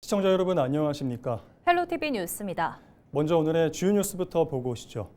시청자 여러분 안녕하십니까? 헬로티비 뉴스입니다. 먼저 오늘의 주요 뉴스부터 보고 오시죠.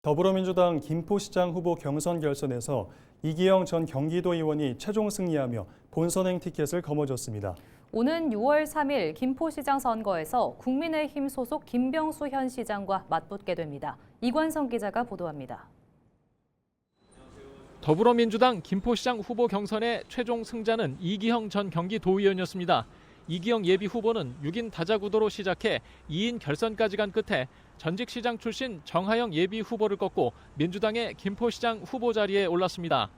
더불어민주당 김포시장 후보 경선 결선에서 이기영 전 경기도의원이 최종 승리하며 본선행 티켓을 거머쥐었습니다. 오는 6월 3일 김포시장 선거에서 국민의힘 소속 김병수 현 시장과 맞붙게 됩니다. 이관성 기자가 보도합니다. 더불어민주당 김포시장 후보 경선의 최종 승자는 이기영 전 경기도의원이었습니다. 이기영 예비 후보는 6인 다자구도로 시작해 2인 결선까지 간 끝에 전직 시장 출신 정하영 예비 후보를 꺾고 민주당의 김포시장 후보 자리에 올랐습니다.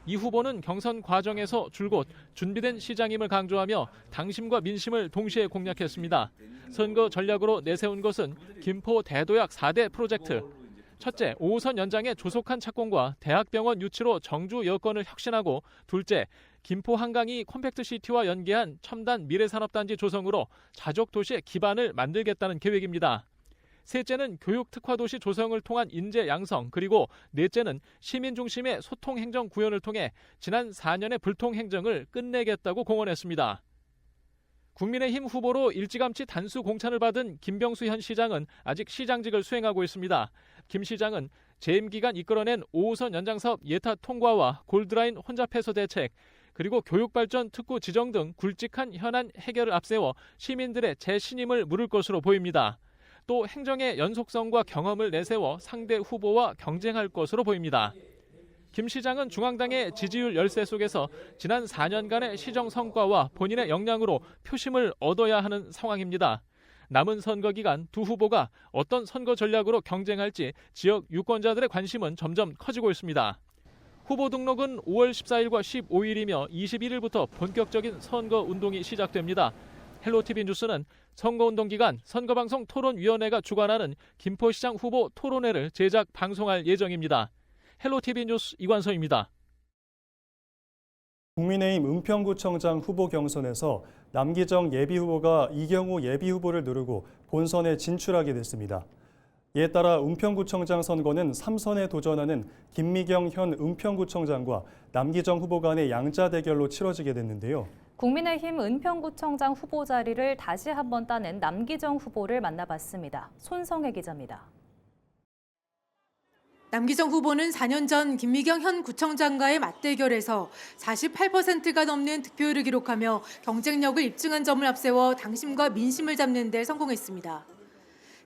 이 후보는 경선 과정에서 줄곧 준비된 시장임을 강조하며 당심과 민심을 동시에 공략했습니다. 선거 전략으로 내세운 것은 김포 대도약 4대 프로젝트. 첫째, 5호선 연장의 조속한 착공과 대학병원 유치로 정주 여건을 혁신하고, 둘째, 김포 한강이 컴팩트시티와 연계한 첨단 미래산업단지 조성으로 자족도시의 기반을 만들겠다는 계획입니다. 셋째는 교육특화도시 조성을 통한 인재 양성, 그리고 넷째는 시민 중심의 소통행정 구현을 통해 지난 4년의 불통행정을 끝내겠다고 공언했습니다. 국민의힘 후보로 일찌감치 단수 공천을 받은 김병수 현 시장은 아직 시장직을 수행하고 있습니다. 김 시장은 재임 기간 이끌어낸 5호선 연장사업 예타 통과와 골드라인 혼잡해소 대책, 그리고 교육발전 특구 지정 등 굵직한 현안 해결을 앞세워 시민들의 재신임을 물을 것으로 보입니다. 또 행정의 연속성과 경험을 내세워 상대 후보와 경쟁할 것으로 보입니다. 김 시장은 중앙당의 지지율 열세 속에서 지난 4년간의 시정 성과와 본인의 역량으로 표심을 얻어야 하는 상황입니다. 남은 선거 기간 두 후보가 어떤 선거 전략으로 경쟁할지 지역 유권자들의 관심은 점점 커지고 있습니다. 후보 등록은 5월 14일과 15일이며 21일부터 본격적인 선거 운동이 시작됩니다. 헬로티비 뉴스는 선거운동 기간 선거방송 토론위원회가 주관하는 김포시장 후보 토론회를 제작 방송할 예정입니다. 헬로티비 뉴스 이관성입니다. 국민의힘 은평구청장 후보 경선에서 남기정 예비후보가 이경우 예비후보를 누르고 본선에 진출하게 됐습니다. 이에 따라 은평구청장 선거는 3선에 도전하는 김미경 현 은평구청장과 남기정 후보 간의 양자 대결로 치러지게 됐는데요. 국민의힘 은평구청장 후보 자리를 다시 한번 따낸 남기정 후보를 만나봤습니다. 손성혜 기자입니다. 남기정 후보는 4년 전 김미경 현 구청장과의 맞대결에서 48%가 넘는 득표율을 기록하며 경쟁력을 입증한 점을 앞세워 당심과 민심을 잡는 데 성공했습니다.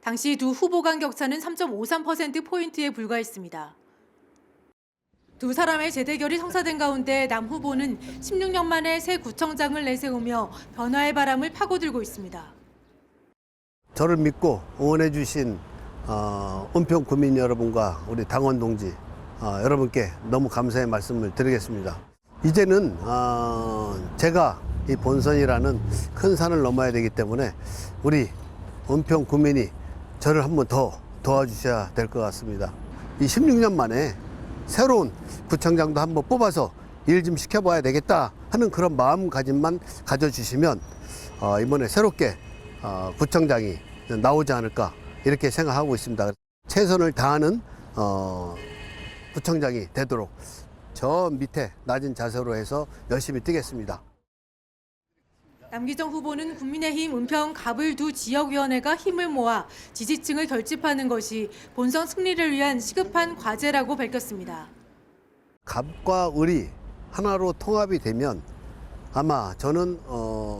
당시 두 후보 간 격차는 3.53%포인트에 불과했습니다. 두 사람의 재대결이 성사된 가운데 남 후보는 16년 만에 새 구청장을 내세우며 변화의 바람을 파고들고 있습니다. 저를 믿고 응원해 주신 은평 구민 여러분과 우리 당원 동지 여러분께 너무 감사의 말씀을 드리겠습니다. 이제는 제가 이 본선이라는 큰 산을 넘어야 되기 때문에 우리 은평 구민이 저를 한 번 더 도와주셔야 될 것 같습니다. 이 16년 만에 새로운 구청장도 한번 뽑아서 일 좀 시켜봐야 되겠다 하는 그런 마음가짐만 가져주시면 이번에 새롭게 구청장이 나오지 않을까 이렇게 생각하고 있습니다. 최선을 다하는 구청장이 되도록 저 밑에 낮은 자세로 해서 열심히 뛰겠습니다. 남기정 후보는 국민의힘 은평 갑을 두 지역위원회가 힘을 모아 지지층을 결집하는 것이 본선 승리를 위한 시급한 과제라고 밝혔습니다. 갑과 을이 하나로 통합이 되면 아마 저는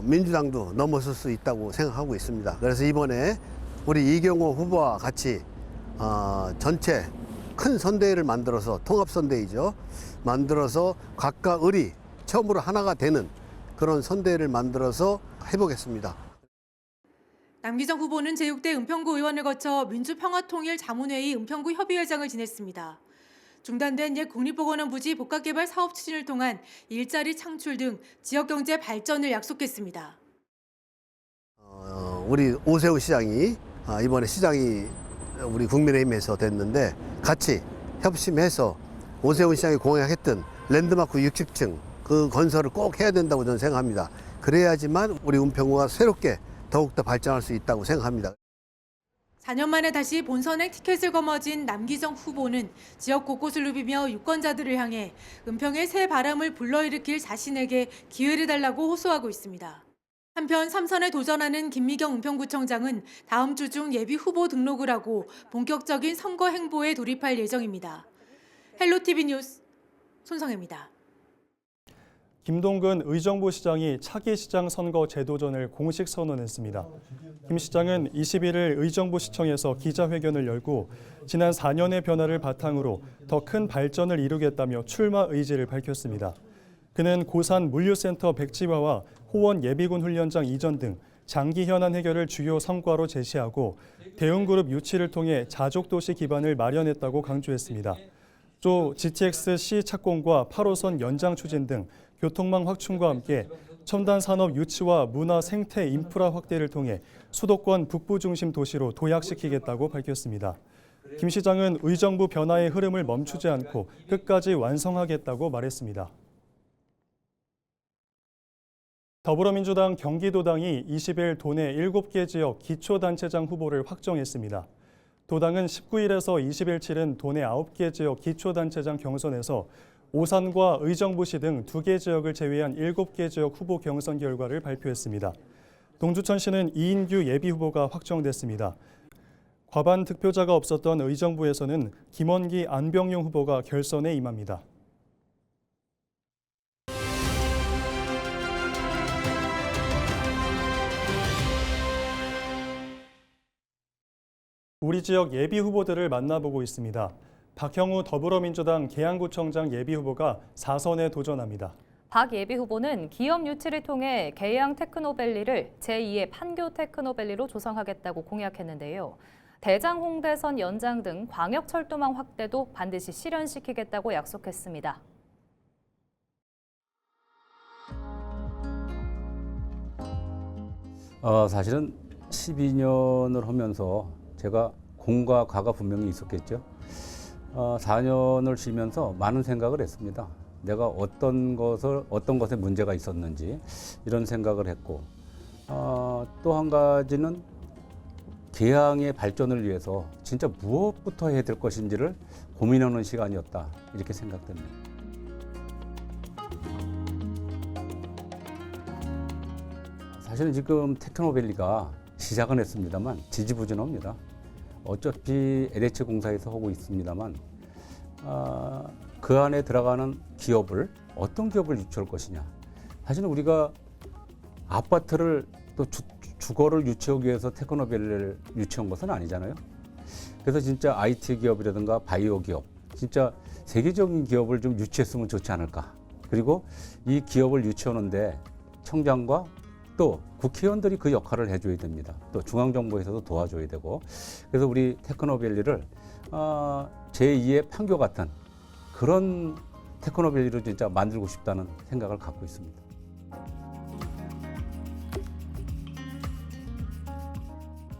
민주당도 넘어설 수 있다고 생각하고 있습니다. 그래서 이번에 우리 이경호 후보와 같이 전체 큰 선대위를 만들어서 통합선대위죠. 만들어서 갑과 을이 처음으로 하나가 되는 그런 선대위를 만들어서 해보겠습니다. 남기정 후보는 제6대 은평구 의원을 거쳐 민주평화통일 자문회의 은평구 협의회장을 지냈습니다. 중단된 옛 국립보건원 부지 복합개발 사업 추진을 통한 일자리 창출 등 지역경제 발전을 약속했습니다. 우리 오세훈 시장이 이번에 시장이 우리 국민의힘에서 됐는데 같이 협심해서 오세훈 시장이 공약했던 랜드마크 60층 그 건설을 꼭 해야 된다고 저는 생각합니다. 그래야지만 우리 은평구가 새롭게 더욱더 발전할 수 있다고 생각합니다. 4년 만에 다시 본선에 티켓을 거머쥔 남기정 후보는 지역 곳곳을 누비며 유권자들을 향해 은평의 새 바람을 불러일으킬 자신에게 기회를 달라고 호소하고 있습니다. 한편 3선에 도전하는 김미경 은평구청장은 다음 주 중 예비 후보 등록을 하고 본격적인 선거 행보에 돌입할 예정입니다. 헬로티비 뉴스 손성혜입니다. 김동근 의정부 시장이 차기 시장 선거 재도전을 공식 선언했습니다. 김 시장은 21일 의정부 시청에서 기자회견을 열고 지난 4년의 변화를 바탕으로 더 큰 발전을 이루겠다며 출마 의지를 밝혔습니다. 그는 고산 물류센터 백지화와 호원 예비군 훈련장 이전 등 장기 현안 해결을 주요 성과로 제시하고 대응그룹 유치를 통해 자족도시 기반을 마련했다고 강조했습니다. 또 GTX-C 착공과 8호선 연장 추진 등 교통망 확충과 함께 첨단 산업 유치와 문화 생태 인프라 확대를 통해 수도권 북부 중심 도시로 도약시키겠다고 밝혔습니다. 김 시장은 의정부 변화의 흐름을 멈추지 않고 끝까지 완성하겠다고 말했습니다. 더불어민주당 경기도당이 20일 도내 7개 지역 기초단체장 후보를 확정했습니다. 도당은 19일에서 20일 치른 도내 9개 지역 기초단체장 경선에서 오산과 의정부시 등 2개 지역을 제외한 7개 지역 후보 경선 결과를 발표했습니다. 동주천시는 이인규 예비후보가 확정됐습니다. 과반 득표자가 없었던 의정부에서는 김원기 안병용 후보가 결선에 임합니다. 우리 지역 예비후보들을 만나보고 있습니다. 박형우 더불어민주당 계양구청장 예비후보가 4선에 도전합니다. 박 예비후보는 기업 유치를 통해 계양 테크노밸리를 제2의 판교 테크노밸리로 조성하겠다고 공약했는데요. 대장 홍대선 연장 등 광역철도망 확대도 반드시 실현시키겠다고 약속했습니다. 사실은 12년을 하면서 제가 공과 과가 분명히 있었겠죠. 4년을 쉬면서 많은 생각을 했습니다. 내가 어떤 것에 문제가 있었는지 이런 생각을 했고, 또 한 가지는 계양의 발전을 위해서 진짜 무엇부터 해야 될 것인지를 고민하는 시간이었다, 이렇게 생각됩니다. 사실은 지금 테크노밸리가 시작은 했습니다만 지지부진합니다. 어차피 LH 공사에서 하고 있습니다만 그 안에 들어가는 기업을 어떤 기업을 유치할 것이냐. 사실은 우리가 아파트를 또 주거를 유치하기 위해서 테크노밸리를 유치한 것은 아니잖아요. 그래서 진짜 IT 기업이라든가 바이오 기업, 진짜 세계적인 기업을 좀 유치했으면 좋지 않을까. 그리고 이 기업을 유치하는데 청장과 또 국회의원들이 그 역할을 해줘야 됩니다. 또 중앙정부에서도 도와줘야 되고. 그래서 우리 테크노밸리를 제2의 판교 같은 그런 테크노밸리로 진짜 만들고 싶다는 생각을 갖고 있습니다.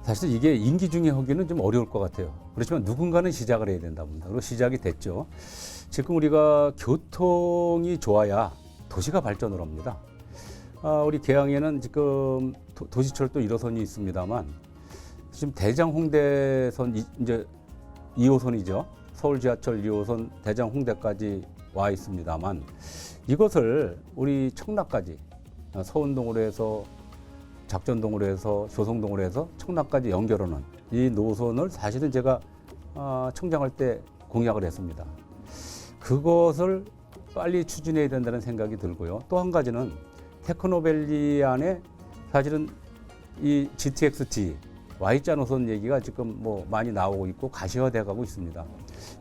사실 이게 임기 중에 하기는 좀 어려울 것 같아요. 그렇지만 누군가는 시작을 해야 된다 봅니다. 그리고 시작이 됐죠. 지금 우리가 교통이 좋아야 도시가 발전을 합니다. 우리 계양에는 지금 도시철도 1호선이 있습니다만 지금 대장 홍대선 이제 2호선이죠. 서울 지하철 2호선 대장 홍대까지 와 있습니다만 이것을 우리 청라까지 서운동으로 해서 작전동으로 해서 조성동으로 해서 청라까지 연결하는 이 노선을 사실은 제가 청장할 때 공약을 했습니다. 그것을 빨리 추진해야 된다는 생각이 들고요. 또 한 가지는 테크노밸리 안에 사실은 이 GTX-T Y자 노선 얘기가 지금 뭐 많이 나오고 있고 가시화돼 가고 있습니다.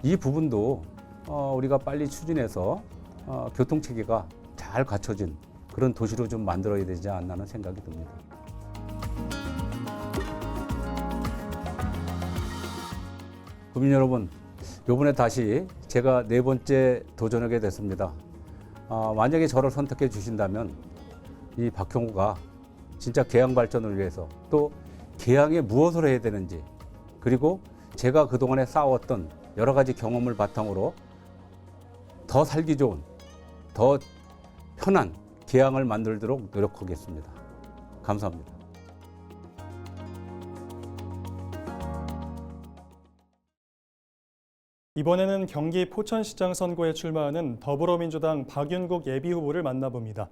이 부분도 우리가 빨리 추진해서 교통 체계가 잘 갖춰진 그런 도시로 좀 만들어야 되지 않나는 생각이 듭니다. 국민 여러분, 이번에 다시 제가 4번째 도전하게 됐습니다. 만약에 저를 선택해 주신다면 이 박형우가 진짜 계양 발전을 위해서 또 계양에 무엇을 해야 되는지, 그리고 제가 그동안에 쌓아왔던 여러 가지 경험을 바탕으로 더 살기 좋은, 더 편한 계양을 만들도록 노력하겠습니다. 감사합니다. 이번에는 경기 포천시장 선거에 출마하는 더불어민주당 박윤국 예비후보를 만나봅니다.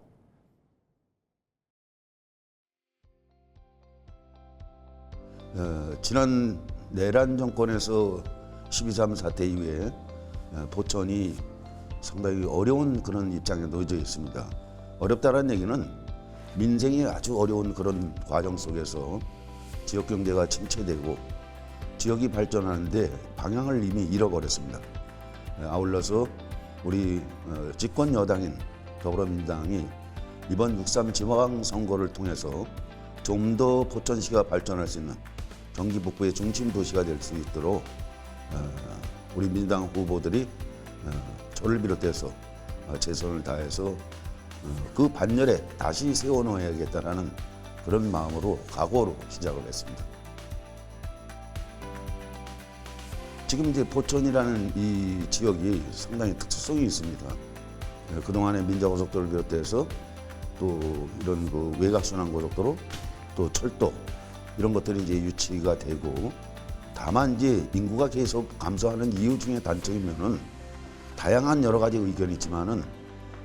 지난 내란 정권에서 12.3 사태 이후에 포천이 상당히 어려운 그런 입장에 놓여져 있습니다. 어렵다는 얘기는 민생이 아주 어려운 그런 과정 속에서 지역 경제가 침체되고 지역이 발전하는데 방향을 이미 잃어버렸습니다. 아울러서 우리 집권 여당인 더불어민주당이 이번 6.3 지방선거를 통해서 좀 더 포천시가 발전할 수 있는 경기 북부의 중심 도시가 될 수 있도록 우리 민주당 후보들이 저를 비롯해서 최선을 다해서 그 반열에 다시 세워놓아야겠다는 그런 마음으로 각오로 시작을 했습니다. 지금 이제 포천이라는 이 지역이 상당히 특수성이 있습니다. 그동안의 민자고속도로를 비롯해서 또 이런 그 외곽순환고속도로 또 철도 이런 것들이 이제 유치가 되고, 다만 이제 인구가 계속 감소하는 이유 중에 단점이면은 다양한 여러 가지 의견이 있지만은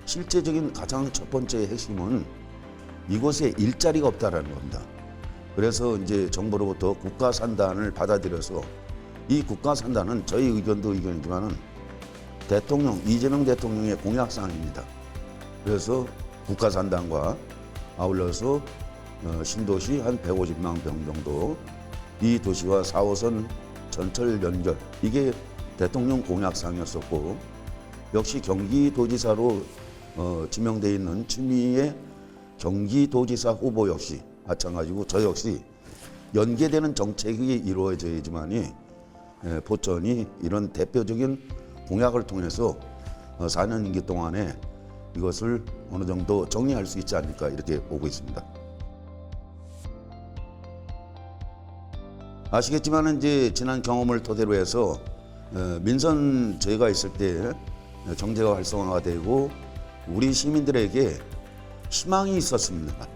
실제적인 가장 첫 번째 핵심은 이곳에 일자리가 없다라는 겁니다. 그래서 이제 정부로부터 국가산단을 받아들여서 이 국가산단은 저희 의견도 의견이지만은 이재명 대통령의 공약사항입니다. 그래서 국가산단과 아울러서 신도시 한 150만 병 정도, 이 도시와 4호선 전철 연결, 이게 대통령 공약사항이었었고, 역시 경기도지사로 지명되어 있는 추미애 경기도지사 후보 역시 마찬가지고 저 역시 연계되는 정책이 이루어져야지만이 포천이 이런 대표적인 공약을 통해서 4년 임기 동안에 이것을 어느 정도 정리할 수 있지 않을까 이렇게 보고 있습니다. 아시겠지만 이제 지난 경험을 토대로 해서 민선 저희가 있을 때 경제가 활성화가 되고 우리 시민들에게 희망이 있었습니다.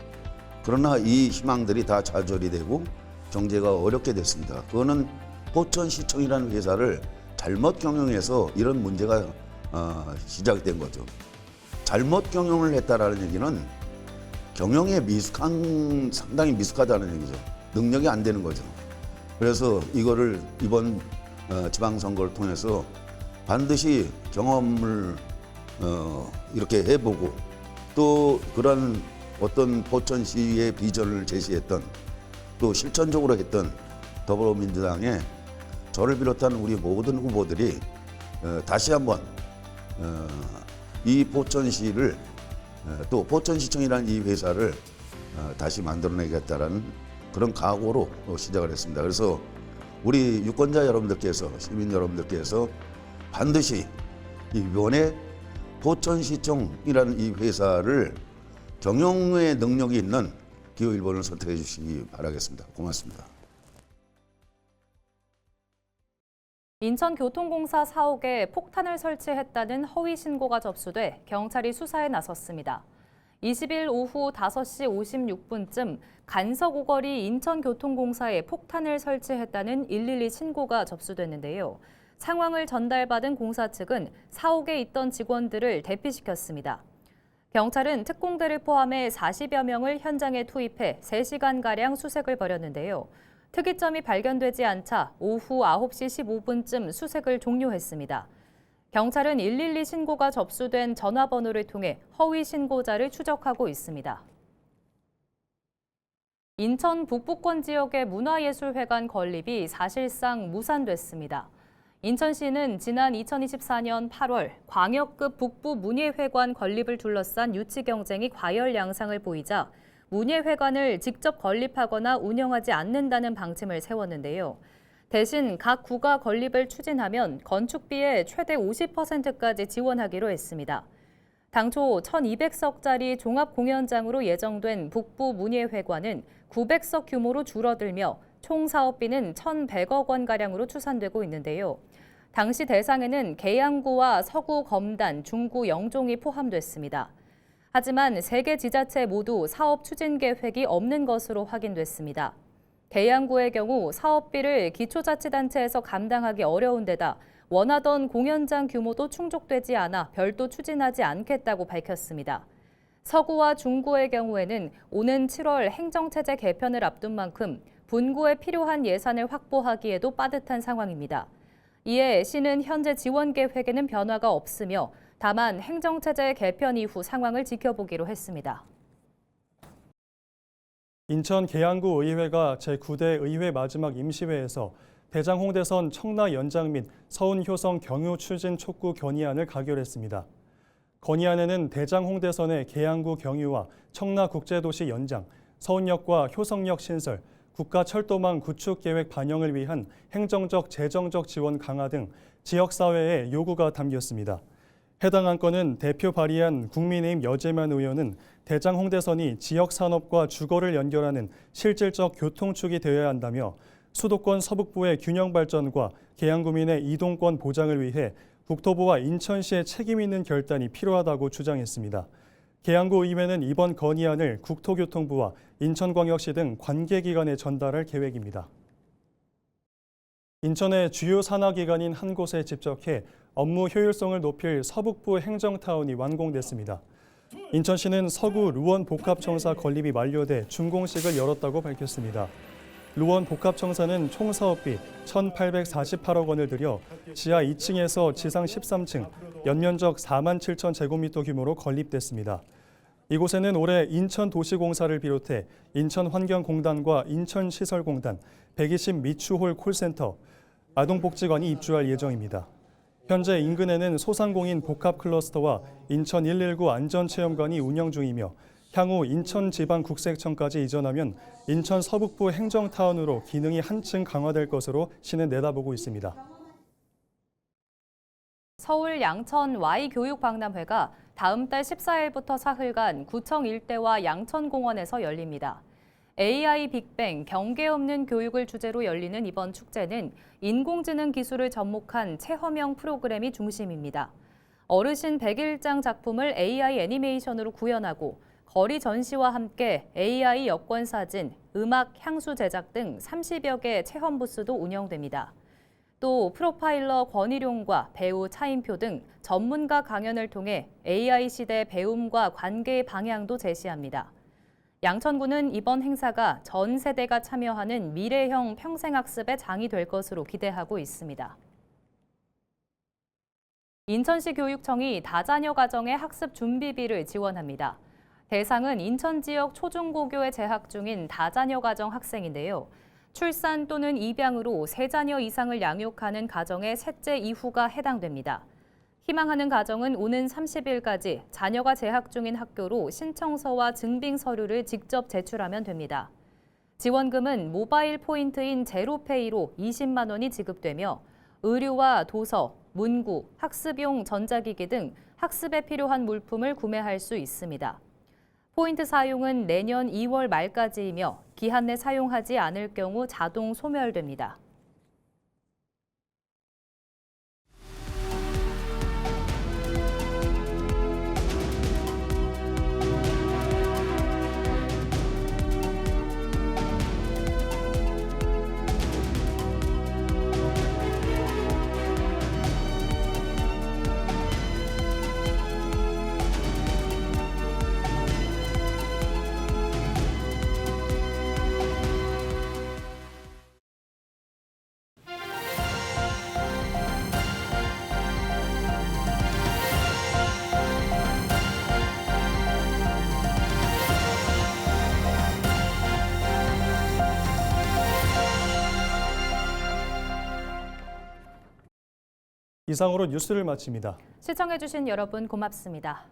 그러나 이 희망들이 다 좌절이 되고 경제가 어렵게 됐습니다. 그거는 포천시청이라는 회사를 잘못 경영해서 이런 문제가 시작된 거죠. 잘못 경영을 했다라는 얘기는 경영에 상당히 미숙하다는 얘기죠. 능력이 안 되는 거죠. 그래서 이거를 이번 지방선거를 통해서 반드시 경험을 이렇게 해보고, 또 그런 어떤 포천시의 비전을 제시했던, 또 실천적으로 했던 더불어민주당의 저를 비롯한 우리 모든 후보들이 다시 한번 이 포천시를, 또 포천시청이라는 이 회사를 다시 만들어내겠다라는 그런 각오로 시작을 했습니다. 그래서 우리 유권자 여러분들께서, 시민 여러분들께서 반드시 이번에 포천시청이라는 이 회사를 경영의 능력이 있는 기호 1번을 선택해 주시기 바라겠습니다. 고맙습니다. 인천교통공사 사옥에 폭탄을 설치했다는 허위 신고가 접수돼 경찰이 수사에 나섰습니다. 20일 오후 5시 56분쯤 간석오거리 인천교통공사에 폭탄을 설치했다는 112 신고가 접수됐는데요. 상황을 전달받은 공사 측은 사옥에 있던 직원들을 대피시켰습니다. 경찰은 특공대를 포함해 40여 명을 현장에 투입해 3시간가량 수색을 벌였는데요. 특이점이 발견되지 않자 오후 9시 15분쯤 수색을 종료했습니다. 경찰은 112 신고가 접수된 전화번호를 통해 허위 신고자를 추적하고 있습니다. 인천 북부권 지역의 문화예술회관 건립이 사실상 무산됐습니다. 인천시는 지난 2024년 8월 광역급 북부 문예회관 건립을 둘러싼 유치 경쟁이 과열 양상을 보이자 문예회관을 직접 건립하거나 운영하지 않는다는 방침을 세웠는데요. 대신 각 구가 건립을 추진하면 건축비의 최대 50%까지 지원하기로 했습니다. 당초 1,200석짜리 종합공연장으로 예정된 북부 문예회관은 900석 규모로 줄어들며 총 사업비는 1,100억 원가량으로 추산되고 있는데요. 당시 대상에는 계양구와 서구 검단, 중구 영종이 포함됐습니다. 하지만 3개 지자체 모두 사업 추진 계획이 없는 것으로 확인됐습니다. 계양구의 경우 사업비를 기초자치단체에서 감당하기 어려운 데다 원하던 공연장 규모도 충족되지 않아 별도 추진하지 않겠다고 밝혔습니다. 서구와 중구의 경우에는 오는 7월 행정체제 개편을 앞둔 만큼 분구에 필요한 예산을 확보하기에도 빠듯한 상황입니다. 이에 시는 현재 지원 계획에는 변화가 없으며 다만 행정체제 개편 이후 상황을 지켜보기로 했습니다. 인천 계양구 의회가 제9대 의회 마지막 임시회에서 대장 홍대선 청라 연장 및 서운 효성 경유 추진 촉구 건의안을 가결했습니다. 건의안에는 대장 홍대선의 계양구 경유와 청라 국제도시 연장, 서운역과 효성역 신설, 국가철도망 구축 계획 반영을 위한 행정적, 재정적 지원 강화 등 지역사회의 요구가 담겼습니다. 해당 안건은 대표 발의한 국민의힘 여재만 의원은 대장 홍대선이 지역 산업과 주거를 연결하는 실질적 교통축이 되어야 한다며 수도권 서북부의 균형 발전과 계양구민의 이동권 보장을 위해 국토부와 인천시의 책임 있는 결단이 필요하다고 주장했습니다. 계양구 의회는 이번 건의안을 국토교통부와 인천광역시 등 관계기관에 전달할 계획입니다. 인천의 주요 산하기관인 한 곳에 집적해 업무 효율성을 높일 서북부 행정타운이 완공됐습니다. 인천시는 서구 루원 복합청사 건립이 만료돼 준공식을 열었다고 밝혔습니다. 루원 복합청사는 총 사업비 1,848억 원을 들여 지하 2층에서 지상 13층, 연면적 4만 7천 제곱미터 규모로 건립됐습니다. 이곳에는 올해 인천도시공사를 비롯해 인천환경공단과 인천시설공단, 120 미추홀 콜센터, 아동복지관이 입주할 예정입니다. 현재 인근에는 소상공인 복합클러스터와 인천 119 안전체험관이 운영 중이며 향후 인천지방국세청까지 이전하면 인천 서북부 행정타운으로 기능이 한층 강화될 것으로 시는 내다보고 있습니다. 서울 양천 Y교육박람회가 다음 달 14일부터 사흘간 구청 일대와 양천공원에서 열립니다. AI 빅뱅, 경계 없는 교육을 주제로 열리는 이번 축제는 인공지능 기술을 접목한 체험형 프로그램이 중심입니다. 어르신 101장 작품을 AI 애니메이션으로 구현하고 거리 전시와 함께 AI 여권 사진, 음악, 향수 제작 등 30여 개 체험 부스도 운영됩니다. 또 프로파일러 권희룡과 배우 차인표 등 전문가 강연을 통해 AI 시대 배움과 관계의 방향도 제시합니다. 양천구는 이번 행사가 전 세대가 참여하는 미래형 평생학습의 장이 될 것으로 기대하고 있습니다. 인천시 교육청이 다자녀 가정의 학습 준비비를 지원합니다. 대상은 인천 지역 초중고교에 재학 중인 다자녀 가정 학생인데요. 출산 또는 입양으로 3자녀 이상을 양육하는 가정의 셋째 이후가 해당됩니다. 희망하는 가정은 오는 30일까지 자녀가 재학 중인 학교로 신청서와 증빙 서류를 직접 제출하면 됩니다. 지원금은 모바일 포인트인 제로페이로 20만 원이 지급되며 의류와 도서, 문구, 학습용 전자기기 등 학습에 필요한 물품을 구매할 수 있습니다. 포인트 사용은 내년 2월 말까지이며 기한 내 사용하지 않을 경우 자동 소멸됩니다. 이상으로 뉴스를 마칩니다. 시청해주신 여러분 고맙습니다.